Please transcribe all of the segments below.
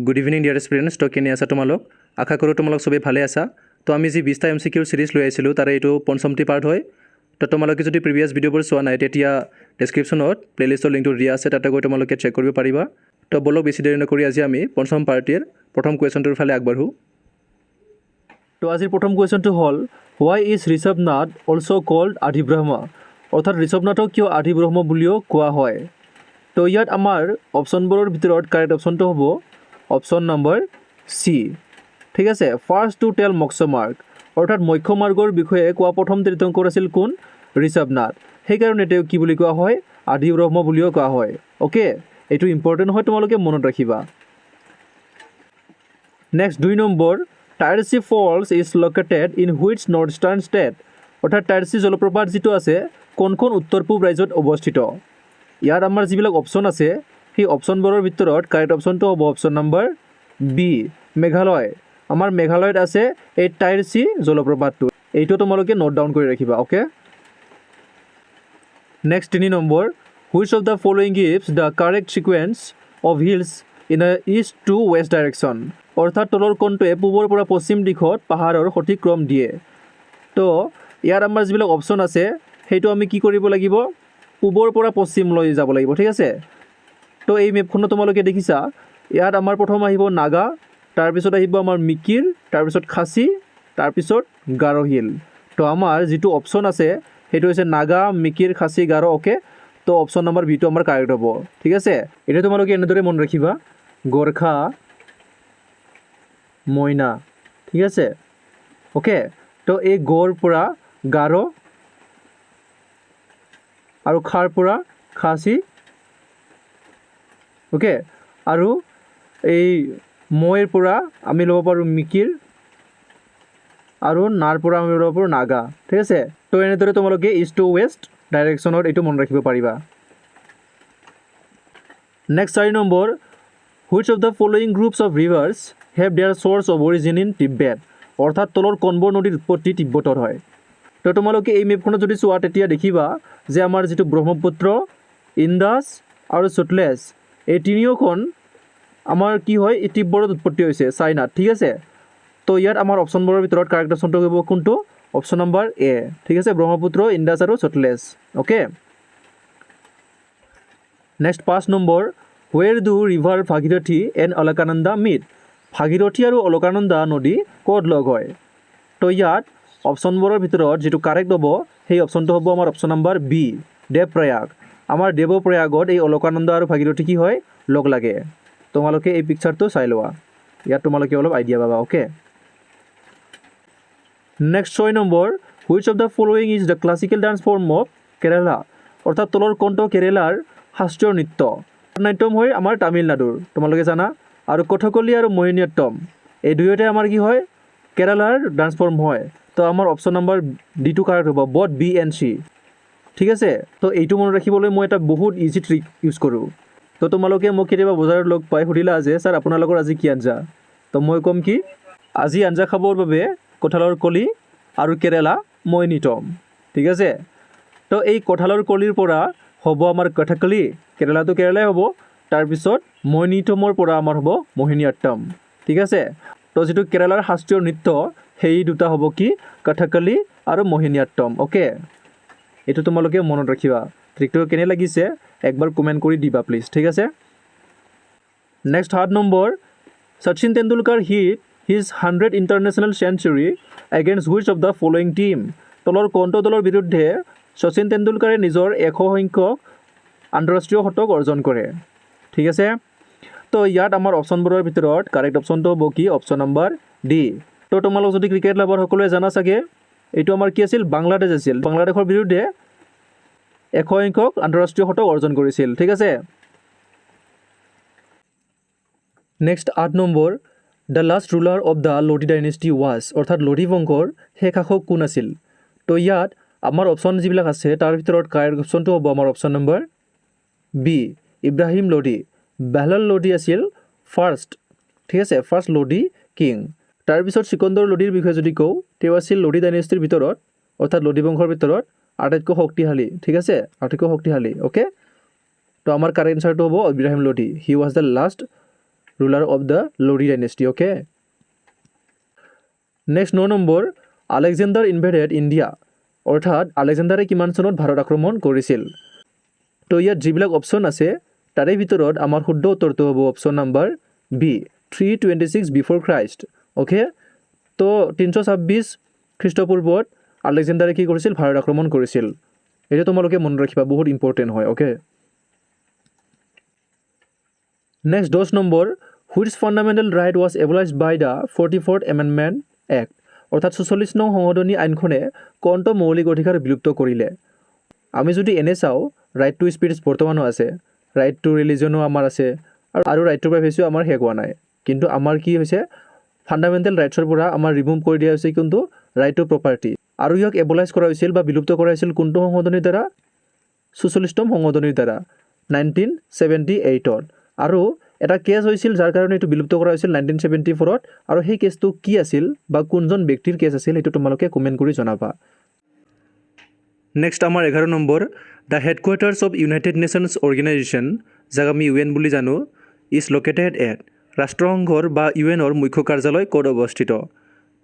Good evening dear students. তো কেনে আছা তোমালোক? আশা কৰোঁ তোমালোক চবেই ভালে আছা। তো আমি যি 20টা MCQ চিৰিজ লৈ আহিছিলোঁ তাৰে এইটো পঞ্চমটি পাৰ্ট হয়। তো তোমালোকে যদি প্ৰিভিয়াছ ভিডিঅ'বোৰ চোৱা নাই তেতিয়া ডেছক্ৰিপশ্যনত প্লেলিষ্টৰ লিংকটো দিয়া আছে, তাতে গৈ তোমালোকে চেক কৰিব পাৰিবা। তো বলক বেছি দেৰি নকৰি আজি আমি পঞ্চম পাৰ্টিৰ প্ৰথম কুৱেশ্যনটোৰ ফালে আগবাঢ়োঁ। তো আজিৰ প্ৰথম কুৱেশ্যনটো হ'ল, হোৱাই ইজ ঋষভনাথ অলছ' কল্ড আদি ব্ৰহ্ম? অৰ্থাৎ ঋষভনাথক কিয় আদি ব্ৰহ্ম বুলিও কোৱা হয়? তো ইয়াত আমাৰ অপশ্যনবোৰৰ ভিতৰত কাৰেক্ট অপশ্যনটো হ'ব অপশ্যন নম্বৰ চি। ঠিক আছে, ফাৰ্ষ্ট টু টেল মক্সমাৰ্ক, অৰ্থাৎ মক্ষমাৰ্গৰ বিষয়ে কোৱা প্ৰথম তীৰ্থংকৰ আছিল কোন? ঋষভনাথ। সেইকাৰণে তেওঁ কি বুলি কোৱা হয়? আদি ব্ৰহ্ম বুলিও কোৱা হয়। অ'কে, এইটো ইম্পৰ্টেণ্ট হয়, তোমালোকে মনত ৰাখিবা। Next 2 number, Tarchi falls is located in which north eastern state? অৰ্থাৎ টাৰ্চি জলপ্ৰপাত যিটো আছে কোনখন উত্তৰ পূব ৰাজ্যত অৱস্থিত? ইয়াত আমাৰ যিবিলাক অপশ্যন আছে সেই অপশ্যনবোৰৰ ভিতৰত কাৰেক্ট অপশ্যনটো হ'ব অপশ্যন নম্বৰ বি, মেঘালয়। আমাৰ মেঘালয়ত আছে এই টাৰ্চি জলপ্ৰপাতটো। এইটো তোমালোকে নোট ডাউন কৰি ৰাখিবা। অ'কে, নেক্সট 3 নম্বৰ, which of the following gives the correct sequence of hills in the east to west direction? অৰ্থাৎ তলৰ কোনটোৱে পূবৰ পৰা পশ্চিম দিশত পাহাৰৰ সঠিক ক্ৰম দিয়ে? তো ইয়াত আমাৰ যিবিলাক অপশ্যন আছে সেইটো আমি কি কৰিব লাগিব? পূবৰ পৰা পশ্চিমলৈ যাব লাগিব। ঠিক আছে, তো এই মেপখনত তোমালোকে দেখিছা, ইয়াত আমাৰ প্ৰথম আহিব নাগা, তাৰপিছত আহিব আমাৰ মিকিৰ, তাৰপিছত খাচী, তাৰপিছত গাৰো হিল। তো আমাৰ যিটো অপশ্যন আছে সেইটো হৈছে নাগা, মিকিৰ, খাচী, গাৰো। অ'কে, তো অপশ্যন নম্বৰ বিটো আমাৰ কাৰেক্ট হ'ব। ঠিক আছে, এতিয়া তোমালোকে এনেদৰে মনত ৰাখিবা, গোৰ্খা, মইনা। ঠিক আছে, অ'কে, তো এই গৰ পৰা গাৰো আৰু খাৰ পৰা খাচী। অ'কে, আৰু এই মৈৰ পৰা আমি ল'ব পাৰোঁ মিকিৰ, আৰু নাৰ পৰা আমি ল'ব পাৰোঁ নাগা। ঠিক আছে, তো এনেদৰে তোমালোকে ইষ্ট টু ৱেষ্ট ডাইৰেকশ্যনত এইটো মনত ৰাখিব পাৰিবা। Next 4 number, which of the following groups of rivers have their source of origin in Tibet? অৰ্থাৎ তলৰ কোনবোৰ নদীৰ উৎপত্তি তিব্বতৰ হয়? তো তোমালোকে এই মেপখনত যদি চোৱা তেতিয়া দেখিবা যে আমাৰ যিটো ব্ৰহ্মপুত্ৰ, ইণ্ডাছ আৰু সটলেজ, এই তিনিওখন আমাৰ কি হয়? এই তিব্বতত উৎপত্তি হৈছে, চাইনাত। ঠিক আছে, তো ইয়াত আমাৰ অপশ্যনবোৰৰ ভিতৰত কাৰেক্ট অপশ্যনটো হ'ব কোনটো? Option number A. ঠিক আছে, ব্ৰহ্মপুত্ৰ, ইণ্ডাছ আৰু Sutlej. Okay, next 5 number, where do river Bhagirathi and Alaknanda meet? Bhagirathi আৰু অলকানন্দা নদী ক'ত লগ হয়? তো ইয়াত অপশ্যনবোৰৰ ভিতৰত যিটো কাৰেক্ট হ'ব সেই অপশ্যনটো হ'ব আমাৰ অপশ্যন নম্বৰ বি, দেৱপ্ৰয়াগ। আমাৰ দেৱপ্ৰয়াগত এই অলকানন্দা আৰু ভাগীৰথী কি হয়? লগ লাগে। তোমালোকে এই পিকচাৰটো চাই লোৱা, ইয়াত তোমালোকে অলপ আইডিয়া পাবা। Okay, next 6 number, which of the following is the classical dance form of Kerala? অৰ্থাৎ তলৰ কোনটো কেৰেলাৰ শাস্ত্ৰীয় নৃত্য? নাট্যম হয় আমাৰ তামিলনাডুৰ, তোমালোকে জানা। আৰু কথকলি আৰু মোহিনীঅট্টম এই দুয়োটাই আমাৰ কি হয়? কেৰেলাৰ ডান্স ফৰ্ম হয়। তো আমাৰ অপশ্যন নম্বৰ ডিটো কাৰেক্ট হ'ব, বথ বি এণ্ড চি। ঠিক আছে, তো এইটো মনত ৰাখিবলৈ মই এটা বহুত ইজি ট্ৰিক ইউজ কৰোঁ। তো তোমালোকে মোক কেতিয়াবা বজাৰত লগ পাই সুধিলা যে ছাৰ আপোনালোকৰ আজি কি আঞ্জা? তো মই ক'ম কি, আজি আঞ্জা খাবৰ বাবে কঁঠালৰ কলি আৰু কেৰেলা মোহিনীঅট্টম। ঠিক আছে, তো এই কঁঠালৰ কলিৰ পৰা হ'ব আমাৰ কথকলি, কেৰেলাটো কেৰেলাই হ'ব। তাৰপিছত মোহিনীঅট্টমৰ পৰা আমাৰ হ'ব মোহিনীঅট্টম। ঠিক আছে, তো যিটো কেৰেলাৰ শাস্ত্ৰীয় নৃত্য সেই দুটা হ'ব কি? কথকলি আৰু মোহিনীঅট্টম। অ'কে, এইটো তোমালোকে মনত ৰাখিবা। ট্ৰিকটো কেনে লাগিছে একবাৰ কমেণ্ট কৰি দিবা প্লিজ। ঠিক আছে, নেক্সট 7 নম্বৰ, Sachin Tendulkar hit his 100 international century against which of the following team? তলৰ কোনটো দলৰ বিৰুদ্ধে শচীন তেণ্ডুলকাৰে নিজৰ 100 সংখ্যক আন্তঃৰাষ্ট্ৰীয় শতক অৰ্জন কৰে? ঠিক আছে, তো ইয়াত আমাৰ অপশ্যনবোৰৰ ভিতৰত কাৰেক্ট অপশ্যনটো হ'ব কি? Option number D. তো তোমালোক যদি ক্ৰিকেট লাভাৰ সকলোৱে জানা চাগে, এইটো আমাৰ কি আছিল? বাংলাদেশ আছিল। বাংলাদেশৰ বিৰুদ্ধে 100 সংখ্যক আন্তঃৰাষ্ট্ৰীয় শতক অৰ্জন কৰিছিল। ঠিক আছে, নেক্সট 8 নম্বৰ, the last ruler of the Lodi dynasty was? অৰ্থাৎ লোধি বংশৰ শেষ শাসক কোন আছিল? তো ইয়াত আমাৰ অপশ্যন যিবিলাক আছে তাৰ ভিতৰত কাৰেক্ট অপশ্যনটো হ'ব আমাৰ option number B, Ibrahim Lodi. Bahlul Lodi আছিল ফাৰ্ষ্ট। ঠিক আছে, ফাৰ্ষ্ট লোধি কিং। তাৰপিছত চিকন্দৰ লোধিৰ বিষয়ে যদি কওঁ, তেওঁ আছিল লোধি ডাইনেষ্টিৰ ভিতৰত, অৰ্থাৎ লোধি বংশৰ ভিতৰত আটাইতকৈ শক্তিশালী। ঠিক আছে, আটাইতকৈ শক্তিশালী। অ'কে, তো আমাৰ কাৰেক্ট এনচাৰটো হ'ব Ibrahim Lodi. He was the last ruler of the Lodi dynasty. Okay. Next 9 নম্বৰ আলেকজেণ্ডাৰ ইনভেডেড ইণ্ডিয়া অৰ্থাৎ আলেকজেণ্ডাৰে কিমান চনত ভাৰত আক্ৰমণ কৰিছিল তো ইয়াত যিবিলাক অপশ্যন আছে তাৰে ভিতৰত আমাৰ শুদ্ধ উত্তৰটো হ'ব option number B 326 before Christ okay তো 326 খ্ৰীষ্টপূৰ্বত আলেকজেণ্ডাৰে কি কৰিছিল ভাৰত আক্ৰমণ কৰিছিল এইটো তোমালোকে মনত ৰাখিবা বহুত ইম্পৰ্টেণ্ট হয় okay next 10 number which fundamental right was abolished by the 44th Amendment Act অৰ্থাৎ 44 নং সংশোধনী আইনখনে কোনটো মৌলিক অধিকাৰ বিলুপ্ত কৰিলে আমি যদি এনে চাওঁ ৰাইট টু স্পীচ বৰ্তমানো আছে ৰাইট টু ৰিলিজনো আমাৰ আছে আৰু ৰাইট টু প্ৰাইভেচিও আমাৰ শেষ হোৱা নাই কিন্তু আমাৰ কি হৈছে ফাণ্ডামেণ্টেল ৰাইটছৰ পৰা আমাৰ ৰিমুভ কৰি দিয়া হৈছে কিন্তু ৰাইট টু প্ৰপাৰ্টি আৰু ইয়াক এবলাইজ কৰা হৈছিল বা বিলুপ্ত কৰা হৈছিল কোনটো সংশোধনীৰ দ্বাৰা 44তম সংশোধনীৰ দ্বাৰা 1978ত আৰু এটা কেছ হৈছিল যাৰ কাৰণে এইটো বিলুপ্ত কৰা হৈছিল 1974ত আৰু সেই কেছটো কি আছিল বা কোনজন ব্যক্তিৰ কেছ আছিল সেইটো তোমালোকে কমেণ্ট কৰি জনাবা নেক্সট আমাৰ 11 number the headquarters of United nations organisation যাক আমি UN বুলি জানো ইজ লোকেটেড এট ৰাষ্ট্ৰসংঘৰ বা UNৰ মুখ্য কাৰ্যালয় ক'ত অৱস্থিত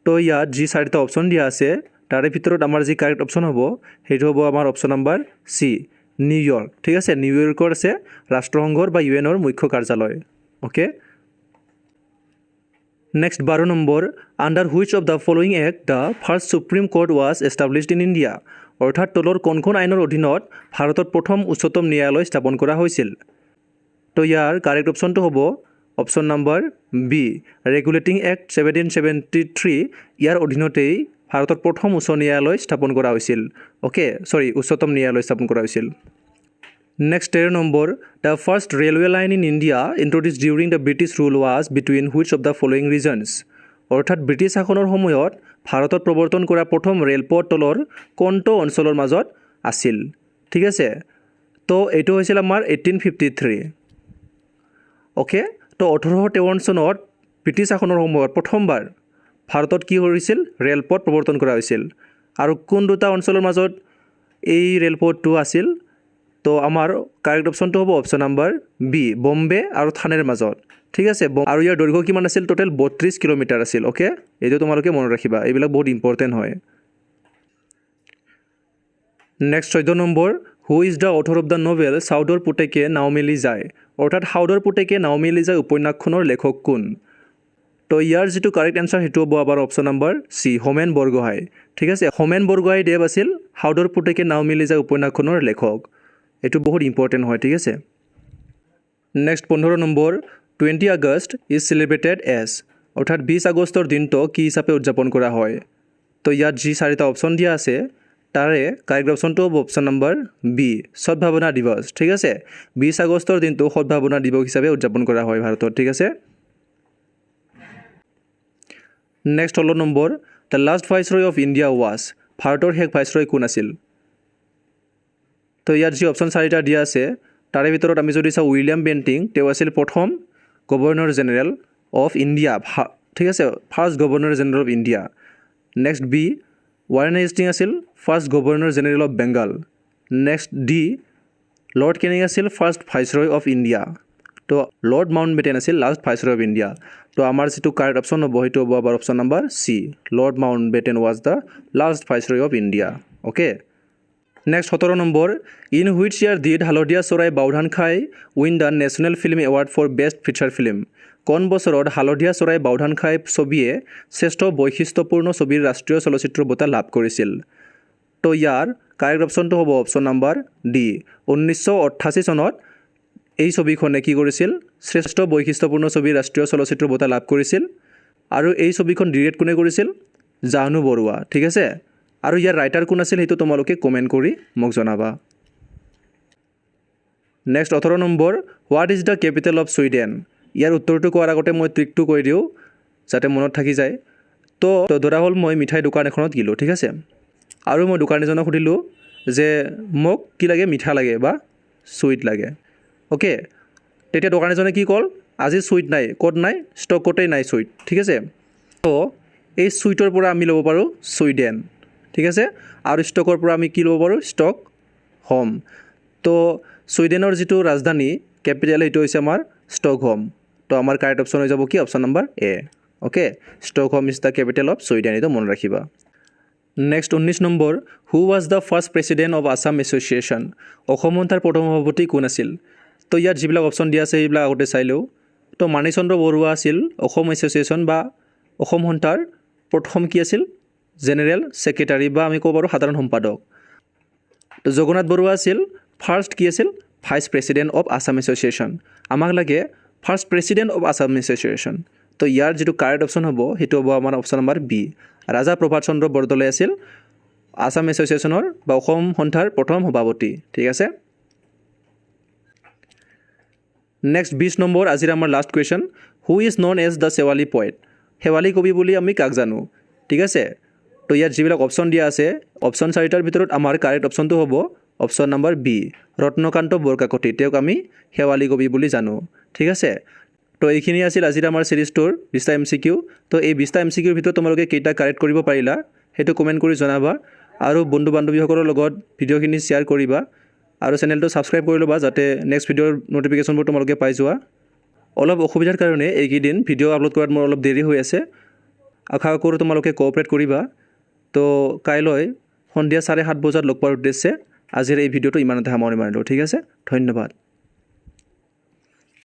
তো ইয়াত যি চাৰিটা অপশ্যন দিয়া আছে তাৰে ভিতৰত আমাৰ যি কাৰেক্ট অপশ্যন হ'ব সেইটো হ'ব আমাৰ অপশ্যন নম্বৰ চি নিউয়ৰ্ক ঠিক আছে নিউয়ৰ্কৰ আছে ৰাষ্ট্ৰসংঘৰ বা UNৰ মুখ্য কাৰ্যালয় okay next 12 number under which of the following act the first supreme court was established in India অৰ্থাৎ তলৰ কোনখন আইনৰ অধীনত ভাৰতত প্ৰথম উচ্চতম ন্যায়ালয় স্থাপন কৰা হৈছিল তো ইয়াৰ কাৰেক্ট অপশ্যনটো হ'ব option number B regulating act 1773 ইয়াৰ অধীনতেই ভাৰতত প্ৰথম উচ্চ ন্যায়ালয় স্থাপন কৰা হৈছিল ওকে সৰি উচ্চতম ন্যায়ালয় স্থাপন কৰা হৈছিল next 13 number the first railway line in India introduced during the British rule was between which of the following regions অৰ্থাৎ ব্ৰিটিছ শাসনৰ সময়ত ভাৰতত প্ৰৱৰ্তন কৰা প্ৰথম ৰেলপথ তলৰ কোনটো অঞ্চলৰ মাজত আছিল ঠিক আছে তো এইটো হৈছিল আমাৰ 1853 ওকে তো 1853 চনত ব্ৰিটিছ শাসনৰ সময়ত প্ৰথমবাৰ ভাৰতত কি হৈছিল ৰেলপথ প্ৰৱৰ্তন কৰা হৈছিল আৰু কোন দুটা অঞ্চলৰ মাজত এই ৰেলপথটো আছিল তো আমাৰ কাৰেক্ট অপশ্যনটো হ'ব অপশ্যন নম্বৰ বি বম্বে আৰু থানেৰ মাজত ঠিক আছে আৰু ইয়াৰ দৈৰ্ঘ্য কিমান আছিল টোটেল 32 কিলোমিটাৰ আছিল ওকে এইটো তোমালোকে মনত ৰাখিবা এইবিলাক বহুত ইম্পৰ্টেণ্ট হয় next 14 number who is the author of the novel সাউদৰ পুতেকে নাও মেলি যায় অৰ্থাৎ সাউদৰ পুতেকে নাও মেলি যায় উপন্যাসখনৰ লেখক কোন তো ইয়াৰ যেটো কাৰেক্ট আনসাৰ হেতু হ'ব আমাৰ অপশ্যন নম্বৰ সি হোমেন বৰগোহাঁই ঠিক আছে হোমেন বৰগোহাঁই দেৱ আছিল সাউদৰ পুতেকে নাও মেলি যায় উপন্যাসখনৰ লেখক এটো বহুত ইম্পৰ্টেণ্ট হয় ঠিক আছে next 15 number 20 August is celebrated as অৰ্থাৎ 20 আগষ্টৰ দিনটো কি হিচাপে উদযাপন কৰা হয় তো ইয়াত যি চাৰিটা অপশ্যন দিয়া আছে তাৰে কাৰেক্ট অপশ্যনটো হ'ব অপশ্যন নম্বৰ বি সদ্ভাৱনা দিৱস ঠিক আছে 20 আগষ্টৰ দিনটো সদ্ভাৱনা দিৱস হিচাপে উদযাপন কৰা হয় ভাৰতত ঠিক আছে next 16 number the last viceroy of India was ভাৰতৰ শেষ ভাইসৰয় কোন আছিল তো ইয়াত যি অপশ্যন চাৰিটা দিয়া আছে তাৰে ভিতৰত আমি যদি চাওঁ উইলিয়াম বেণ্টিং তেওঁ আছিল প্ৰথম গভৰ্ণৰ জেনেৰেল অফ ইণ্ডিয়া ঠিক আছে first governor general of India next B Warren Hasting আছিল first governor general of Bengal next D Lord Canning আছিল ফাৰ্ষ্ট ভাইসৰয় অফ ইণ্ডিয়া তো লৰ্ড মাউণ্টবেটেন আছিল লাষ্ট ভাইসৰয় অফ ইণ্ডিয়া তো আমাৰ যেটো correct option হ'ব সেইটো হ'ব আমাৰ option number C Lord Mountbatten was the last viceroy of India okay next 17 number in which year did হালধীয়া চৰাই বাওধান খাই win the national film award for best feature film কোন বছৰত হালধীয়া চৰাই বাওধান খাই ছবিয়ে শ্ৰেষ্ঠ বৈশিষ্ট্যপূৰ্ণ ছবিৰ ৰাষ্ট্ৰীয় চলচ্চিত্ৰ বঁটা লাভ কৰিছিল তো ইয়াৰ কাৰেক্ট অপশ্যনটো হ'ব অপশ্যন নম্বৰ ডি 1988 চনত এই ছবিখনে কি কৰিছিল শ্ৰেষ্ঠ বৈশিষ্ট্যপূৰ্ণ ছবিৰ ৰাষ্ট্ৰীয় চলচ্চিত্ৰ বঁটা লাভ কৰিছিল আৰু এই ছবিখন ডিৰেক্ট কোনে কৰিছিল জাহ্নু বৰুৱা ঠিক আছে আৰু ইয়াৰ ৰাইটাৰ কোন আছিল হেতু তোমালোকে কমেন্ট কৰি মোক জনাবা next 18 number what is the capital of Sweden ইয়াৰ উত্তৰটো কোৱাৰ আগতে মই ট্ৰিকটো কৈ দিও যাতে মনত থাকি যায় তো ধৰা হ'ল মই মিঠাই দোকান এখনত গিলো ঠিক আছে আৰু মই দোকানীজনক সুধিলো যে মোক কি লাগে মিঠা লাগে বা সুইট লাগে ওকে তেতিয়া দোকানীজনে কি কল আজি সুইট নাই ক'ত নাই ষ্টকতে নাই সুইট ঠিক আছে তো এই সুইটৰ পৰা আমি ল'ব পাৰো সুইডেন ঠিক আছে আৰু ষ্টকৰ পৰা আমি কি ল'ব পাৰো ষ্টক হোম তো সুইডেনৰ যেটো ৰাজধানী ক্যাপিটেল এটো হৈছে আমাৰ ষ্টকহোম তো তো আমাৰ কাৰেক্ট অপশ্যন হৈ যাব কি option number A okay Stockholm is the capital of Sweden এইটো মনত ৰাখিবা next 19 number who was the first president of Assam association Assam সন্থাৰ প্ৰথম সভাপতি কোন আছিল তো ইয়াত যিবিলাক অপশ্যন দিয়া আছে সেইবিলাক আগতে চাই লওঁ তো মাণিচন্দ্ৰ বৰুৱা আছিল অসম এছ'চিয়েশ্যন বা অসম সন্থাৰ প্ৰথম কি আছিল জেনেৰেল ছেক্ৰেটাৰী বা আমি ক'ব পাৰোঁ সাধাৰণ সম্পাদক তো জগন্নাথ বৰুৱা আছিল ফাৰ্ষ্ট কি আছিল vice president of Assam association আমাক লাগে first president of Assam association তো ইয়াৰ যিটো কাৰেক্ট অপশ্যন হ'ব সেইটো হ'ব আমাৰ অপশ্যন নম্বৰ বি ৰাজা প্ৰভাত চন্দ্ৰ বৰদলৈ আছিল আছাম এছ'চিয়েশ্যনৰ বা অসম সন্থাৰ প্ৰথম সভাপতি ঠিক আছে নেক্সট 20 নম্বৰ আজিৰ আমাৰ last question who is known as the Shewali poet শেৱালি কবি বুলি আমি কাক জানো ঠিক আছে তো ইয়াত যিবিলাক অপশ্যন দিয়া আছে অপশ্যন চাৰিটাৰ ভিতৰত আমাৰ কাৰেক্ট অপশ্যনটো হ'ব option number B Ratnakanta Borkakati তেওঁক আমি শেৱালি কবি বুলি জানো ঠিক আছে তো এইখিনি আছিল আজিৰ আমাৰ চিৰিজটোৰ 20টা MCQ তো এই 20টা MCQৰ ভিতৰত তোমালোকে কেইটা কাৰেক্ট কৰিব পাৰিলা সেইটো কমেণ্ট কৰি জনাবা আৰু বন্ধু বান্ধৱীসকলৰ লগত ভিডিঅ'খিনি শ্বেয়াৰ কৰিবা আৰু চেনেলটো ছাবস্ক্ৰাইব কৰি ল'বা যাতে নেক্সট ভিডিঅ'ৰ ন'টিফিকেশ্যনবোৰ তোমালোকে পাই যোৱা অলপ অসুবিধাৰ কাৰণে এইকেইদিন ভিডিঅ' আপলোড কৰাত মোৰ অলপ দেৰি হৈ আছে আশা কৰোঁ তোমালোকে কোঅপাৰেট কৰিবা তো কাইলৈ সন্ধিয়া 7:30 বজাত লগ পোৱাৰ উদ্দেশ্যে আজিৰ এই ভিডিঅ'টো ইমানতে সামৰণি মাৰিলোঁ ঠিক আছে ধন্যবাদ